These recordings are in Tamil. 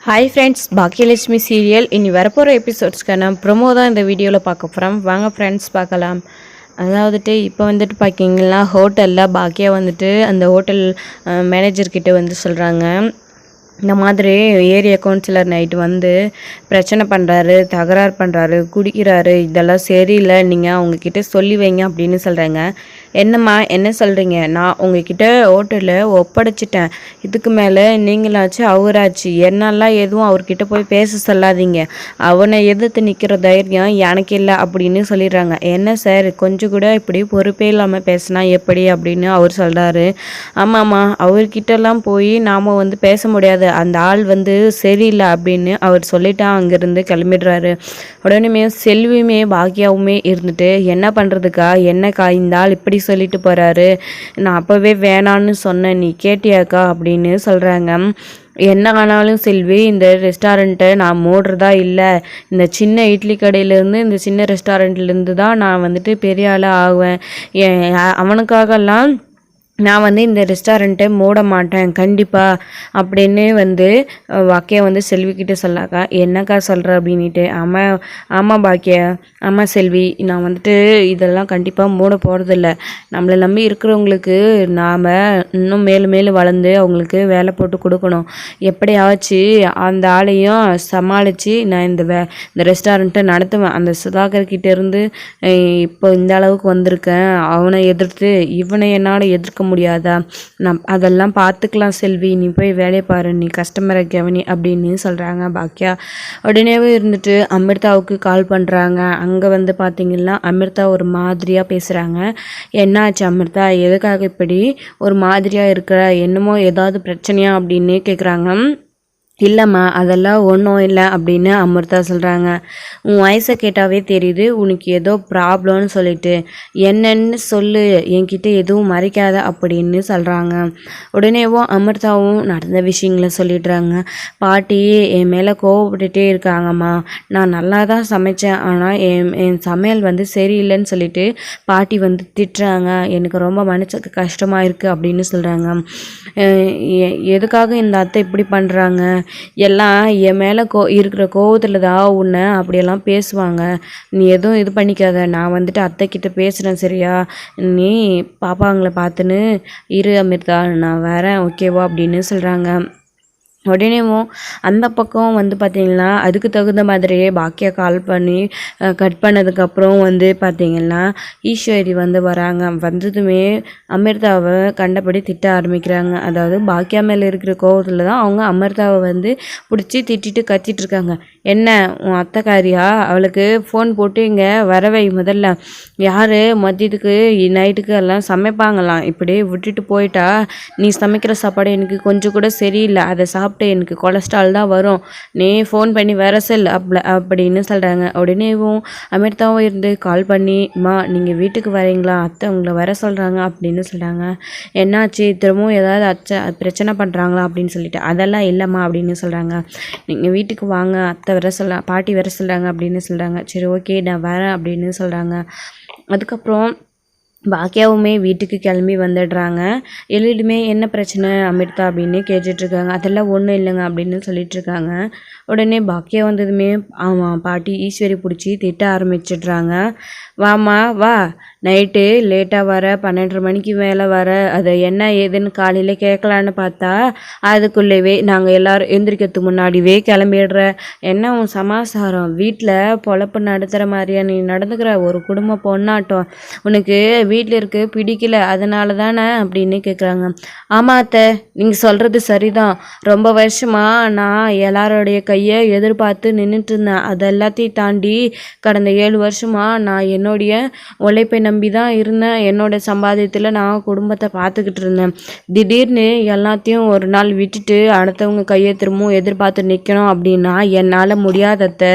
ஹாய் ஃப்ரெண்ட்ஸ், பாக்கியலட்சுமி சீரியல் இனி வரப்போகிற எபிசோட்ஸ்க்கான ப்ரொமோ தான் இந்த வீடியோவில் பார்க்க போகிறோம். வாங்க ஃப்ரெண்ட்ஸ் பார்க்கலாம். அதாவதுட்டு இப்போ வந்துட்டு பார்க்கிங்கன்னா ஹோட்டலில் பாக்கியா வந்துட்டு அந்த ஹோட்டல் மேனேஜர்கிட்ட வந்து சொல்கிறாங்க, இந்த மாதிரி ஏரியா கவுன்சிலர் நைட்டு வந்து பிரச்சனை பண்ணுறாரு, தகராறு பண்ணுறாரு, குடிக்கிறாரு, இதெல்லாம் சரியில்லை, நீங்கள் அவங்கக்கிட்ட சொல்லி வைங்க அப்படின்னு சொல்கிறாங்க. என்னம்மா என்ன சொல்கிறீங்க? நான் உங்ககிட்ட ஹோட்டலில் ஒப்படைச்சிட்டேன், இதுக்கு மேலே நீங்களாச்சு அவராச்சு என்னெல்லாம் எதுவும் அவர்கிட்ட போய் பேச சொல்லாதீங்க, அவனை எதிர்த்து நிற்கிற தைரியம் எனக்கு இல்லை அப்படின்னு சொல்லிடுறாங்க. என்ன சார் கொஞ்சம் கூட இப்படி பொறுப்பே இல்லாமல் பேசினா எப்படி அப்படின்னு அவர் சொல்கிறாரு. ஆமாம்மா, அவர்கிட்டலாம் போய் நாம் வந்து பேச முடியாது, அந்த ஆள் வந்து சரியில்லை அப்படின்னு அவர் சொல்லிட்டா அங்கேருந்து கிளம்பிடுறாரு. உடனே செல்வியுமே பாக்கியாவுமே இருந்துட்டு என்ன பண்ணுறதுக்கா, என்னக்கா இந்த ஆள் இப்படி சொல்லிட்டு போகிறாரு, நான் அப்போவே வேணான்னு சொன்னேன், நீ கேட்டியாக்கா அப்படின்னு சொல்கிறாங்க. என்ன ஆனாலும் செல்வி, இந்த ரெஸ்டாரண்ட்டை நான் மூடுறதா இல்லை, இந்த சின்ன இட்லி கடையிலேருந்து இந்த சின்ன ரெஸ்டாரண்ட்லேருந்து தான் நான் வந்துட்டு பெரிய ஆளாக ஆகுவேன், அவனுக்காகலாம் நான் வந்து இந்த ரெஸ்டாரண்ட்டை மூட மாட்டேன் கண்டிப்பாக அப்படின்னு வந்து பாக்கியா வந்து செல்விக்கிட்ட சொல்லாக்கா. என்னக்கா சொல்கிற அப்படின்ட்டு. ஆமாம் பாக்கியா, ஆமாம் செல்வி, நான் வந்துட்டு இதெல்லாம் கண்டிப்பாக மூட போகிறதில்ல, நம்மளை நம்பி இருக்கிறவங்களுக்கு நாம் இன்னும் மேலும் மேலும் வளர்ந்து அவங்களுக்கு வேலை போட்டு கொடுக்கணும், எப்படியாச்சு அந்த ஆளையும் சமாளித்து நான் இந்த ரெஸ்டாரண்ட்டை நடத்துவேன், அந்த சுதாகர்கிட்டேருந்து இப்போ இந்த அளவுக்கு வந்திருக்கேன், அவனை எதிர்த்து இவனை என்னால் எதிர்க்க முடியாதா, அதெல்லாம் பார்த்துக்கலாம் செல்வி, நீ போய் வேலையை பாரு, நீ கஸ்டமரை கவனி அப்படின்னு சொல்கிறாங்க பாக்கியா. உடனேவே இருந்துட்டு அமிர்தாவுக்கு கால் பண்ணுறாங்க. அங்கே வந்து பார்த்திங்கன்னா அமிர்தா ஒரு மாதிரியாக பேசுகிறாங்க. என்னாச்சு அமிர்தா, எதுக்காக இப்படி ஒரு மாதிரியாக இருக்கிற, என்னமோ ஏதாவது பிரச்சனையா அப்படின்னு கேட்குறாங்க. இல்லைம்மா அதெல்லாம் ஒன்றும் இல்லை அப்படின்னு அமிர்தா சொல்கிறாங்க. உன் வயசை கேட்டாவே தெரியுது உனக்கு ஏதோ ப்ராப்ளம்னு சொல்லிட்டு, என்னன்னு சொல்லு, என்கிட்ட எதுவும் மறைக்காத அப்படின்னு சொல்கிறாங்க. உடனேவும் அமிர்தாவும் நடந்த விஷயங்களை சொல்லிடுறாங்க. பாட்டி என் மேலே கோவப்பட்டுட்டே இருக்காங்கம்மா, நான் நல்லா தான் சமைச்சேன், ஆனால் என் சமையல் வந்து சரியில்லைன்னு சொல்லிட்டு பாட்டி வந்து திட்டுறாங்க, எனக்கு ரொம்ப மனசுக்கு கஷ்டமாக இருக்குது அப்படின்னு சொல்கிறாங்க. எதுக்காக இந்த அத்தை இப்படி பண்ணுறாங்க, எல்லாம் என் மேலே இருக்கிற கோவத்தில் தான் உன்னை அப்படியெல்லாம் பேசுவாங்க, நீ எதுவும் இது பண்ணிக்காத, நான் வந்துட்டு அத்தைக்கிட்ட பேசுகிறேன் சரியா, நீ பாப்பாங்களை பார்த்துன்னு இரு அமிர்தா, நான் வரேன் ஓகேவா அப்படின்னு சொல்கிறாங்க. உடனேவும் அந்த பக்கம் வந்து பார்த்திங்கன்னா அதுக்கு தகுந்த மாதிரியே பாக்கியா கால் பண்ணி கட் பண்ணதுக்கப்புறம் வந்து பார்த்திங்கன்னா ஈஸ்வரி வந்து வராங்க. வந்ததுமே அமிர்தாவை கண்டபடி திட்ட ஆரம்பிக்கிறாங்க. அதாவது பாக்கியா மேலே இருக்கிற கோவத்தில் தான் அவங்க அமிர்தாவை வந்து பிடிச்சி திட்டிட்டு கத்திட்டு இருக்காங்க. என்ன உன் அத்தைக்காரியா, அவளுக்கு ஃபோன் போட்டு இங்கே வரவை, முதல்ல யார் மதியத்துக்கு நைட்டுக்கு எல்லாம் சமைப்பாங்களாம், இப்படி விட்டுட்டு போயிட்டா, நீ சமைக்கிற சாப்பாடு எனக்கு கொஞ்சம் கூட சரியில்லை, அதை சாப்பிட்டு எனக்கு கொலஸ்ட்ரால் தான் வரும், நீ ஃபோன் பண்ணி வர செல் அப்படின்னு சொல்கிறாங்க. உடனேவும் அமிர்தாவும் இருந்து கால் பண்ணி, நீங்கள் வீட்டுக்கு வரீங்களா, அத்தை உங்களை வர சொல்கிறாங்க அப்படின்னு சொல்கிறாங்க. என்னாச்சு, திரும்பவும் ஏதாவது பிரச்சனை பண்ணுறாங்களா அப்படின்னு சொல்லிட்டு, அதெல்லாம் இல்லைம்மா அப்படின்னு சொல்கிறாங்க. நீங்கள் வீட்டுக்கு வாங்க, அத்தை வர பாட்டி வர சொல்கிறாங்க அப்படின்னு சொல்கிறாங்க. சரி ஓகே நான் வரேன் அப்படின்னு சொல்கிறாங்க. அதுக்கப்புறம் பாக்கியாவுமே வீட்டுக்கு கிளம்பி வந்துடுறாங்க. எல்லாருமே என்ன பிரச்சனை அமிர்தா அப்படின்னு கேட்டுட்ருக்காங்க. அதெல்லாம் ஒன்றும் இல்லைங்க அப்படின்னு சொல்லிட்டுருக்காங்க. உடனே பாக்கியா வந்ததுமே ஆமாம் பாட்டி ஈஸ்வரி பிடிச்சி திட்ட ஆரம்பிச்சிடுறாங்க. வாமா வா, நைட்டு லேட்டாக வர, 12:30 மணிக்கு மேலே வர, அதை என்ன ஏதுன்னு காலையில் கேட்கலான்னு பார்த்தா அதுக்குள்ளேவே நாங்கள் எல்லோரும் எந்திரிக்கிறதுக்கு முன்னாடியே கிளம்பிடுற, என்ன உன் சமாசாரம், வீட்டில் பொழப்பு நடத்துகிற மாதிரியா நீ நடந்துக்கிற, ஒரு குடும்ப பொண்ணாட்டம், உனக்கு வீட்டில் இருக்க பிடிக்கல அதனால தானே அப்படின்னு கேட்குறாங்க. ஆமாம் அத்தை, நீங்கள் சொல்கிறது சரிதான், ரொம்ப வருஷமாக நான் எல்லாரோடைய கையை எதிர்பார்த்து நின்றுட்டு இருந்தேன், அது எல்லாத்தையும் தாண்டி கடந்த 7 வருஷமாக நான் என்னுடைய உழைப்பை நம்பி தான் இருந்தேன், என்னோட சம்பாதியத்தில் நான் குடும்பத்தை பார்த்துக்கிட்டு இருந்தேன், திடீர்னு எல்லாத்தையும் ஒரு நாள் விட்டுட்டு அடுத்தவங்க கையை திரும்பவும் எதிர்பார்த்து நிற்கணும் அப்படின்னா என்னால் முடியாதத்தை,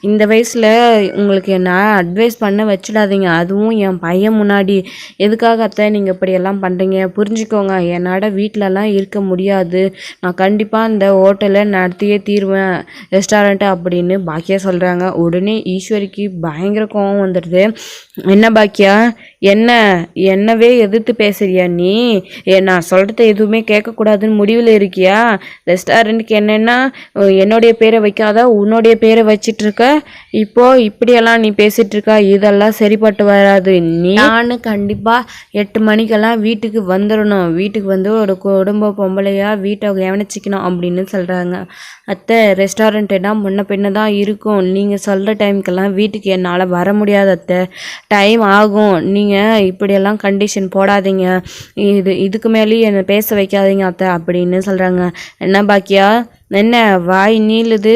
இந்த வயசில் உங்களுக்கு என்ன அட்வைஸ் பண்ண வச்சிடாதீங்க, அதுவும் என் பையன் முன்னாடி, எதுக்காக அத்தை நீங்கள் இப்படியெல்லாம் பண்ணுறீங்க, புரிஞ்சுக்கோங்க, என்னோட வீட்டிலலாம் இருக்க முடியாது, நான் கண்டிப்பாக இந்த ஹோட்டலை நடத்தியே தீர்வேன் ரெஸ்டாரண்ட்டு அப்படின்னு பாக்கியா சொல்கிறாங்க. உடனே ஈஸ்வரிக்கு பயங்கர கோவம் வந்துடுது. என்ன பாக்கியா, என்ன என்னவே எதிர்த்து பேசுறியா நீ? நான் சொல்கிறத எதுவுமே கேட்கக்கூடாதுன்னு முடிவில் இருக்கியா? ரெஸ்டாரண்ட்டுக்கு என்னென்னா என்னுடைய பேரை வைக்காத உன்னுடைய பேரை வச்சிட்டு இருக்க. இப்போ இப்படியெல்லாம் நீ பேசிகிட்டு இருக்கா, இதெல்லாம் சரிப்பட்டு வராது. நான் கண்டிப்பாக 8 மணிக்கெல்லாம் வீட்டுக்கு வந்துடணும். வீட்டுக்கு வந்து ஒரு குடும்ப பொம்பளையாக வீட்டை கவனிச்சிக்கணும் அப்படின்னு சொல்கிறாங்க. அத்தை, ரெஸ்டாரண்ட்டுனா முன்ன பின்ன தான் இருக்கும். நீங்கள் சொல்கிற டைமுக்கெல்லாம் வீட்டுக்கு என்னால் வர முடியாது அத்தை, டைம் ஆகும். நீங்கள் இப்படியெல்லாம் கண்டிஷன் போடாதீங்க, இதுக்கு மேலேயும் என்னை பேச வைக்காதீங்க அத்தை அப்படின்னு சொல்கிறாங்க. என்ன பாக்கியா, என்ன வாய் நீளுது?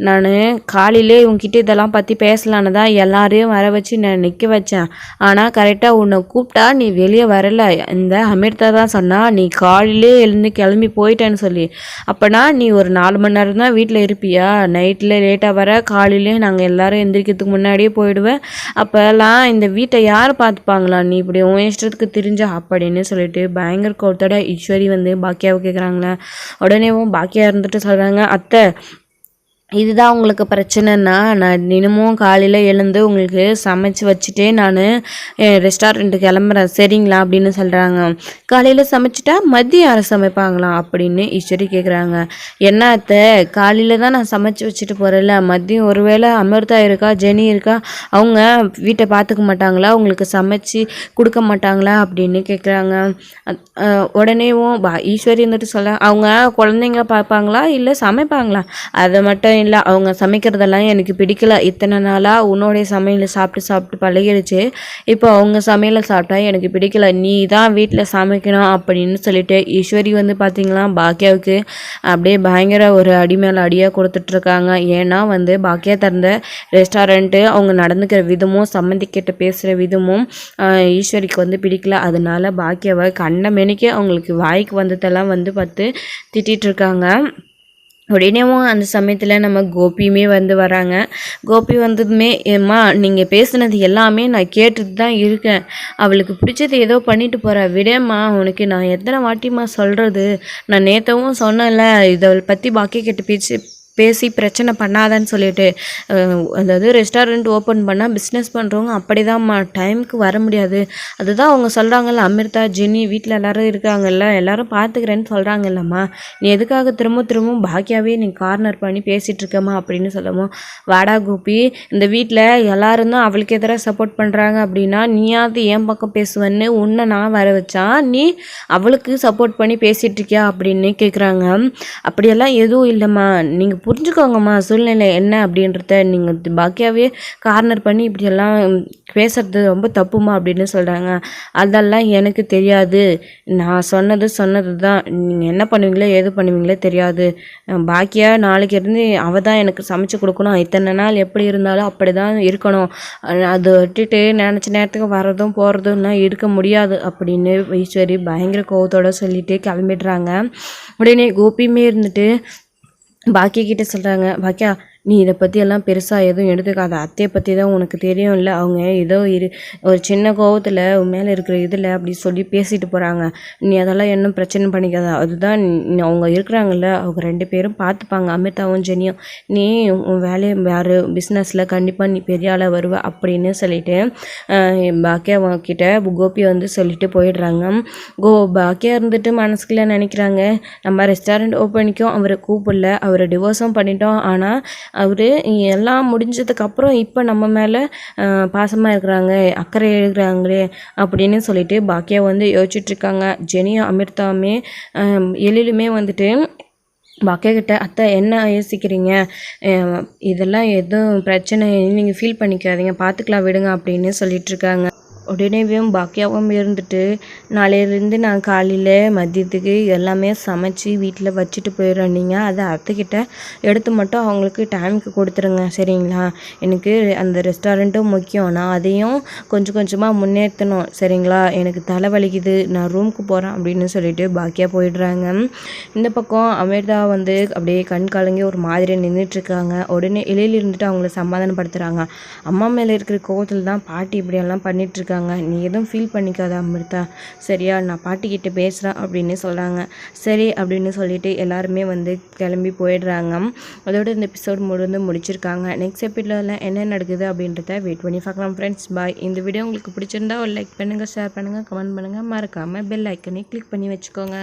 நான் காலையிலே உங்ககிட்ட இதெல்லாம் பற்றி பேசலான்னு தான் எல்லாரையும் வர வச்சு நான் நிற்க வச்சேன். ஆனால் கரெக்டாக உன்னை கூப்பிட்டா நீ வெளியே வரலை. இந்த அமிர்தா தான் சொன்னால் நீ காலையிலே எழுந்து கிளம்பி போயிட்டேன்னு சொல்லி. அப்போனா நீ ஒரு 4 மணி நேரம் தான் வீட்டில் இருப்பியா? நைட்டில் லேட்டாக வர, காலையிலே நாங்கள் எல்லோரும் எந்திரிக்கிறதுக்கு முன்னாடியே போயிடுவேன். அப்போல்லாம் இந்த வீட்டை யார் பார்த்துப்பாங்களா? நீ இப்படி உன் இஷ்டத்துக்கு தெரிஞ்சா அப்படின்னு சொல்லிட்டு பயங்கர கோவத்தோட ஈஸ்வரி வந்து பாக்கியாவை கேட்குறாங்களே. உடனேவும் பாக்கியா இருந்துட்டு சொல்கிறாங்க, அத்தை இதுதான் உங்களுக்கு பிரச்சனைன்னா நான் தினமும் காலையில் எழுந்து உங்களுக்கு சமைச்சு வச்சுட்டே நான் ரெஸ்டாரண்ட்டுக்கு கிளம்புறேன் சரிங்களா அப்படின்னு சொல்கிறாங்க. காலையில் சமைச்சிட்டா மதியம் யாரை சமைப்பாங்களாம் அப்படின்னு ஈஸ்வரி கேட்குறாங்க. என்ன அத்தை, காலையில் தான் நான் சமைச்சு வச்சுட்டு போகிறேன்ல, மதியம் ஒருவேளை அமிர்தா இருக்கா, ஜெனி இருக்கா, அவங்க வீட்டை பார்த்துக்க மாட்டாங்களா, உங்களுக்கு சமைச்சு கொடுக்க மாட்டாங்களா அப்படின்னு கேட்குறாங்க. உடனேவும் ஈஸ்வரி வந்துட்டு சொல்ல, அவங்க குழந்தைங்கள பார்ப்பாங்களா இல்லை சமைப்பாங்களா? அதை மட்டும் இல்லை, அவங்க சமைக்கிறதெல்லாம் எனக்கு பிடிக்கல. இத்தனை நாளாக உன்னோடைய சமையலை சாப்பிட்டு பழகிடுச்சு. இப்போ அவங்க சமையலை சாப்பிட்டா எனக்கு பிடிக்கல. நீ தான் வீட்டில் சமைக்கணும் அப்படின்னு சொல்லிட்டு ஈஸ்வரி வந்து பார்த்திங்களா பாக்கியாவுக்கு அப்படியே பயங்கர ஒரு அடி மேலே அடியாக கொடுத்துட்ருக்காங்க. ஏன்னா வந்து பாக்கியா திறந்த ரெஸ்டாரண்ட்டு அவங்க நடந்துக்கிற விதமும் சம்மந்திக்கிட்ட பேசுகிற விதமும் ஈஸ்வரிக்கு வந்து பிடிக்கல. அதனால பாக்கியாவை கண்ட மெனிக்கு அவங்களுக்கு வாய்க்கு வந்ததெல்லாம் வந்து பார்த்து திட்டிகிட்ருக்காங்க. உடனேவும் அந்த சமயத்தில் நம்ம கோபியுமே வந்து வராங்க. கோபி வந்ததுமே, ஏம்மா நீங்கள் பேசுனது எல்லாமே நான் கேட்டுட்டு தான் இருக்கேன், அவளுக்கு பிடிச்சது ஏதோ பண்ணிட்டு போகிறேன், விடேம்மா, உனக்கு நான் எத்தனை வாட்டிம்மா சொல்கிறது? நான் நேற்றவும் சொன்னேன்ல இதை பற்றி பாக்கி கேட்டு பேசி பிரச்சனை பண்ணாதான்னு சொல்லிட்டு. அதாவது ரெஸ்டாரண்ட் ஓப்பன் பண்ணால் பிஸ்னஸ் பண்ணுறவங்க அப்படி தான்ம்மா, டைமுக்கு வர முடியாது. அதுதான் அவங்க சொல்கிறாங்கல்ல, அமிர்தா ஜெனி வீட்டில் எல்லோரும் இருக்காங்கல்ல, எல்லோரும் பார்த்துக்கிறேன்னு சொல்கிறாங்கல்லம்மா, நீ எதுக்காக திரும்பவும் பாக்கியாவே நீ கார்னர் பண்ணி பேசிகிட்டு இருக்கம்மா அப்படின்னு சொல்லவும், வாடா கோபி, இந்த வீட்டில் எல்லாரும் தான் அவளுக்கு எதிராக சப்போர்ட் பண்ணுறாங்க அப்படின்னா நீயாவது என் பக்கம் பேசுவேன்னு உன்னை நான் வர வச்சா நீ அவளுக்கு சப்போர்ட் பண்ணி பேசிகிட்டு இருக்கியா அப்படின்னு கேட்குறாங்க. அப்படியெல்லாம் எதுவும் இல்லைம்மா, நீங்கள் புரிஞ்சுக்கோங்கம்மா சூழ்நிலை என்ன அப்படின்றத, நீங்கள் பாக்கியாவே கார்னர் பண்ணி இப்படியெல்லாம் பேசுறது ரொம்ப தப்புமா அப்படின்னு சொல்கிறாங்க. அதெல்லாம் எனக்கு தெரியாது, நான் சொன்னது தான், நீங்கள் என்ன பண்ணுவீங்களோ ஏது பண்ணுவீங்களோ தெரியாது. பாக்கியா நாளைக்கு இருந்து அவள் தான் எனக்கு சமைச்சு கொடுக்கணும், இத்தனை நாள் எப்படி இருந்தாலும் அப்படி தான் இருக்கணும், அதை விட்டுட்டு நினச்ச நேரத்துக்கு வர்றதும் போகிறதும் இருக்க முடியாது அப்படின்னு ஈஸ்வரி பயங்கர கோவத்தோடு சொல்லிட்டு கிளம்பிடுறாங்க. உடனே கோபியுமே இருந்துட்டு பாக்கியா கிட்ட சொல்கிறாங்க, பாக்கியா நீ இதை பற்றியெல்லாம் பெருசாக எதுவும் எடுத்துக்காத, அத்தையை பற்றி தான் உனக்கு தெரியும் இல்லை, அவங்க ஏதோ ஒரு சின்ன கோவத்தில் மேலே இருக்கிற இதில் அப்படி சொல்லி பேசிட்டு போகிறாங்க, நீ அதெல்லாம் இன்னும் பிரச்சனை பண்ணிக்காத, அதுதான் அவங்க இருக்கிறாங்கல்ல, அவங்க 2 பேரும் பார்த்துப்பாங்க, அமிர்தாவும் ஜெனியும், நீ உன் வேலையை வேறு பிஸ்னஸில் கண்டிப்பாக நீ பெரிய ஆளாக வருவ அப்படின்னு சொல்லிட்டு பாக்கியா கிட்ட கோபி வந்து சொல்லிட்டு போயிடுறாங்க. பாக்கியா இருந்துட்டு மனசுக்குள்ள நினைக்கிறாங்க, நம்ம ரெஸ்டாரண்ட் ஓப்பனிக்கும் அவரை கூப்பிடல, அவரை டிவோர்ஸும் பண்ணிட்டோம், ஆனால் அவர் எல்லாம் முடிஞ்சதுக்கப்புறம் இப்போ நம்ம மேலே பாசமாக இருக்கிறாங்க, அக்கறை எழுதுகிறாங்களே அப்படின்னு சொல்லிட்டு பாக்கியா வந்து யோசிச்சுட்ருக்காங்க. ஜெனியும் அமிர்தாவுமே எழிலுமே வந்துட்டு பாக்கியா கிட்ட, அத்தை என்ன யோசிக்கிறீங்க, இதெல்லாம் எதுவும் பிரச்சனை நீங்கள் ஃபீல் பண்ணிக்காதீங்க, பார்த்துக்கலாம் விடுங்க அப்படின்னு சொல்லிட்டுருக்காங்க. உடனேவும் பாக்கியாவும் இருந்துட்டு, நாளையிலேருந்து நான் காலையில் மதியத்துக்கு எல்லாமே சமைச்சு வீட்டில் வச்சுட்டு போயிடுறேன், நீங்கள் அதை அத்தைக்கிட்ட எடுத்து மட்டும் அவங்களுக்கு டைமுக்கு கொடுத்துருங்க சரிங்களா, எனக்கு அந்த ரெஸ்டாரண்ட்டும் முக்கியம், நான் அதையும் கொஞ்சம் கொஞ்சமாக முன்னேற்றணும் சரிங்களா, எனக்கு தலைவலிக்குது, நான் ரூமுக்கு போகிறேன் அப்படின்னு சொல்லிட்டு பாக்கியா போயிடுறாங்க. இந்த பக்கம் அமிர்தா வந்து அப்படியே கண் கலங்கி ஒரு மாதிரி நின்றுட்டுருக்காங்க. உடனே இலையில் இருந்துட்டு அவங்கள சமாதானப்படுத்துகிறாங்க. அம்மா மேலே இருக்கிற கோவத்தில் தான் பாட்டி இப்படியெல்லாம் பண்ணிகிட்ருக்காங்க, இருக்காங்க. நீ எதுவும் ஃபீல் பண்ணிக்காத அமிர்தா, சரியா? நான் பாட்டிக்கிட்ட பேசுகிறேன் அப்படின்னு சொல்கிறாங்க. சரி அப்படின்னு சொல்லிட்டு எல்லாருமே வந்து கிளம்பி போயிடுறாங்க. அதோட இந்த எபிசோட் முடிச்சிருக்காங்க. நெக்ஸ்ட் எபிசோடில் என்ன நடக்குது அப்படின்றத வெயிட் பண்ணி பார்க்கலாம் ஃப்ரெண்ட்ஸ். பாய். இந்த வீடியோ உங்களுக்கு பிடிச்சிருந்தா ஒரு லைக் பண்ணுங்கள், ஷேர் பண்ணுங்கள், கமெண்ட் பண்ணுங்கள், மறக்காமல் பெல் ஐக்கனை கிளிக் பண்ணி வச்சுக்கோங்க.